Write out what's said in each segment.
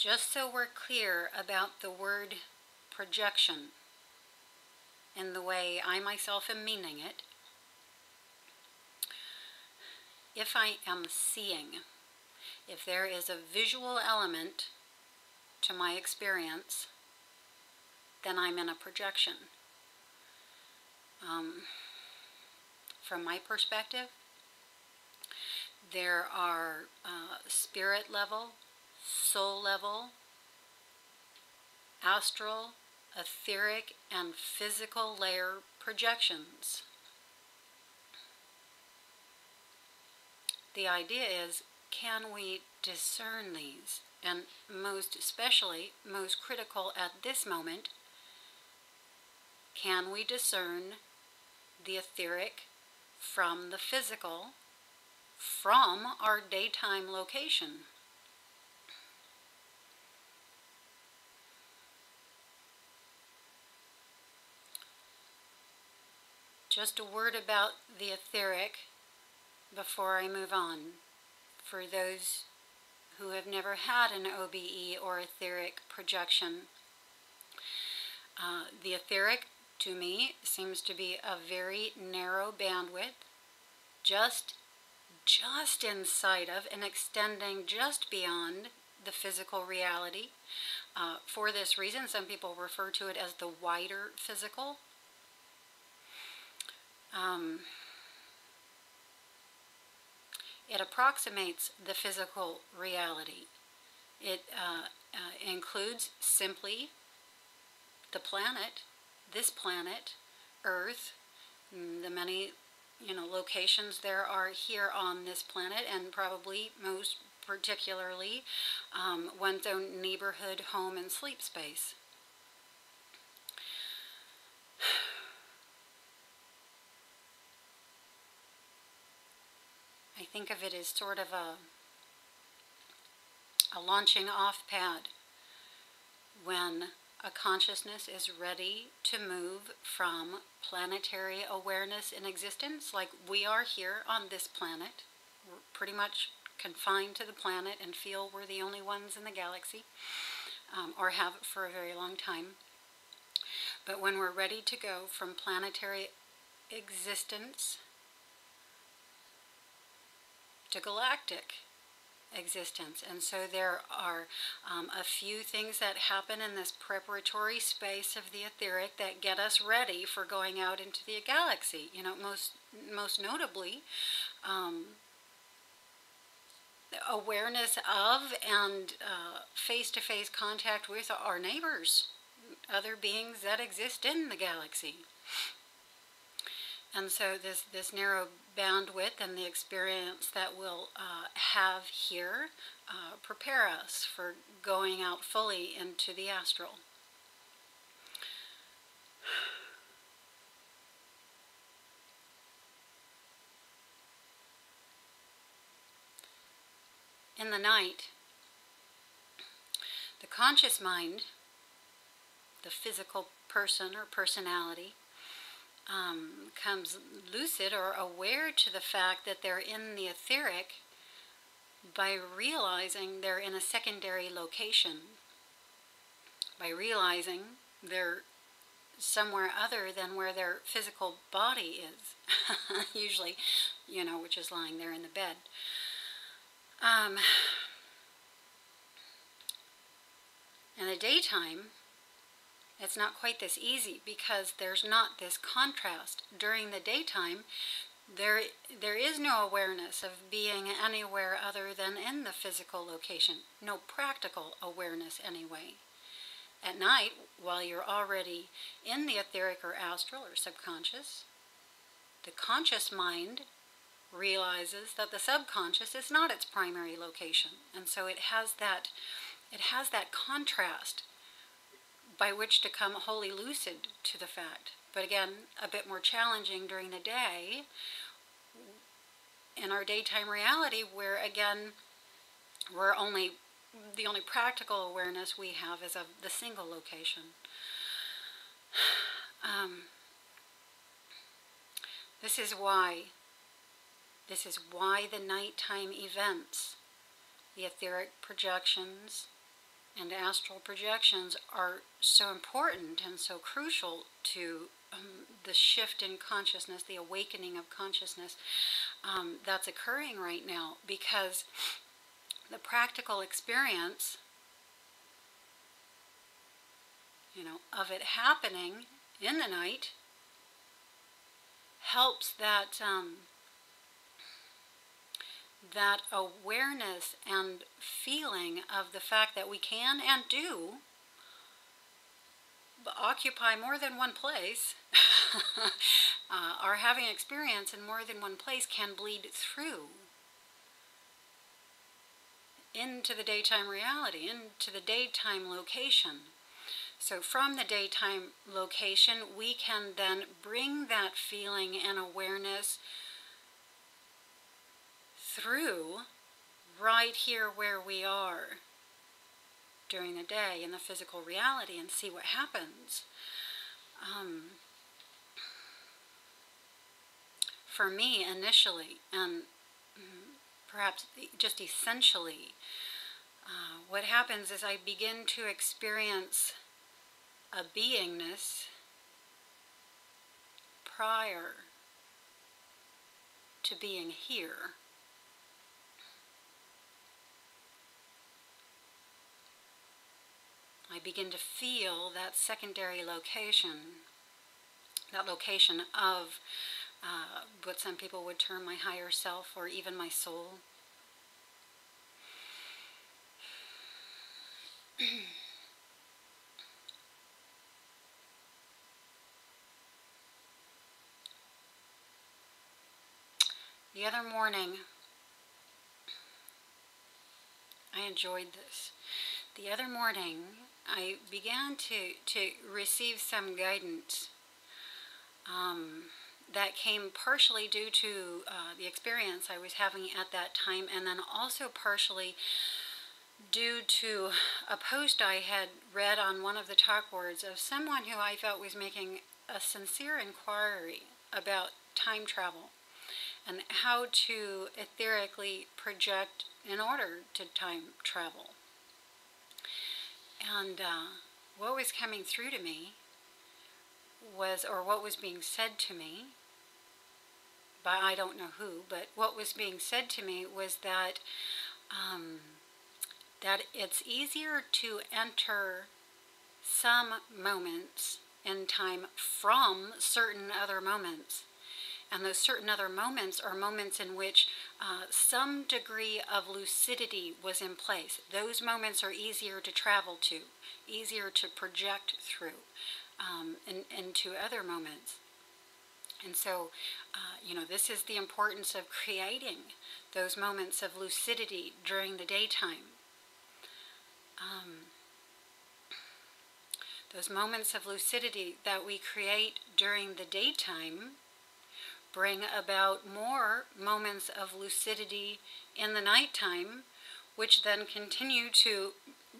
Just so we're clear about the word projection in the way I myself am meaning it, if I am seeing, if there is a visual element to my experience, then I'm in a projection. From my perspective, there are spirit level, soul level, astral, etheric, and physical layer projections. The idea is, can we discern these? And most especially, most critical at this moment, can we discern the etheric from the physical, from our daytime location? Just a word about the etheric before I move on. For those who have never had an OBE or etheric projection, the etheric, to me, seems to be a very narrow bandwidth, just inside of and extending just beyond the physical reality. For this reason, some people refer to it as the wider physical. It approximates the physical reality. It includes simply the planet, this planet, Earth, the many locations there are here on this planet, and probably most particularly one's own neighborhood, home, and sleep space. I think of it as sort of a launching off pad when a consciousness is ready to move from planetary awareness in existence, like we are here on this planet. We're pretty much confined to the planet and feel we're the only ones in the galaxy, or have for a very long time. But when we're ready to go from planetary existence to galactic existence. And so there are a few things that happen in this preparatory space of the etheric that get us ready for going out into the galaxy. Most notably, awareness of and face-to-face contact with our neighbors, other beings that exist in the galaxy. And so this narrow bandwidth and the experience that we'll have here prepare us for going out fully into the astral. In the night, the conscious mind, the physical person or personality, comes lucid or aware to the fact that they're in the etheric by realizing they're in a secondary location, by realizing they're somewhere other than where their physical body is, usually, which is lying there in the bed. In the daytime, it's not quite this easy because there's not this contrast. During the daytime, there is no awareness of being anywhere other than in the physical location. No practical awareness anyway. At night, while you're already in the etheric or astral or subconscious, the conscious mind realizes that the subconscious is not its primary location. And so it has that contrast by which to come wholly lucid to the fact. But again, a bit more challenging during the day in our daytime reality, where again, the only practical awareness we have is of the single location. This is why the nighttime events, the etheric projections, and astral projections are so important and so crucial to the shift in consciousness, the awakening of consciousness that's occurring right now, because the practical experience, of it happening in the night helps that that awareness and feeling of the fact that we can and do occupy more than one place, are having experience in more than one place, can bleed through into the daytime reality, into the daytime location. So from the daytime location, we can then bring that feeling and awareness through right here where we are during the day in the physical reality and see what happens. For me, initially, and perhaps just essentially, what happens is I begin to experience a beingness prior to being here. I begin to feel that secondary location, that location of what some people would term my higher self or even my soul. The other morning, I enjoyed this. The other morning, I began to receive some guidance that came partially due to the experience I was having at that time, and then also partially due to a post I had read on one of the talk boards of someone who I felt was making a sincere inquiry about time travel and how to etherically project in order to time travel. And what was coming through to me was, or what was being said to me by I don't know who, but what was being said to me was that that it's easier to enter some moments in time from certain other moments. And those certain other moments are moments in which some degree of lucidity was in place. Those moments are easier to travel to, easier to project through into other moments. And so, this is the importance of creating those moments of lucidity during the daytime. Those moments of lucidity that we create during the daytime bring about more moments of lucidity in the nighttime, which then continue to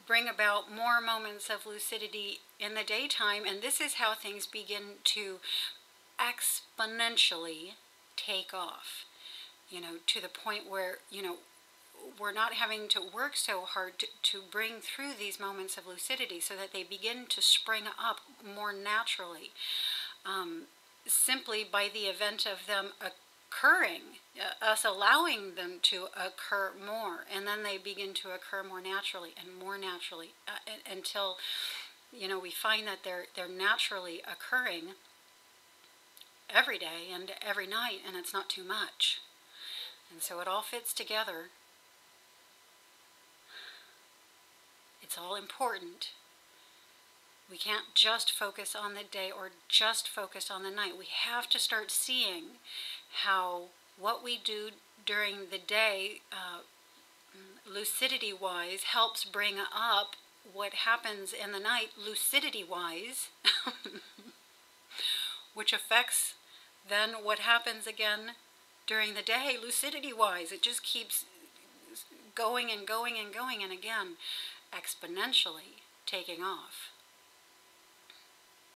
bring about more moments of lucidity in the daytime. And this is how things begin to exponentially take off, to the point where, we're not having to work so hard to bring through these moments of lucidity, so that they begin to spring up more naturally, simply by the event of them occurring, us allowing them to occur more, and then they begin to occur more naturally and more naturally, until we find that they're naturally occurring every day and every night, and it's not too much. And so it all fits together. It's all important. We can't just focus on the day or just focus on the night. We have to start seeing how what we do during the day, lucidity-wise, helps bring up what happens in the night, lucidity-wise, which affects then what happens again during the day, lucidity-wise. It just keeps going and going and going, and again, exponentially taking off.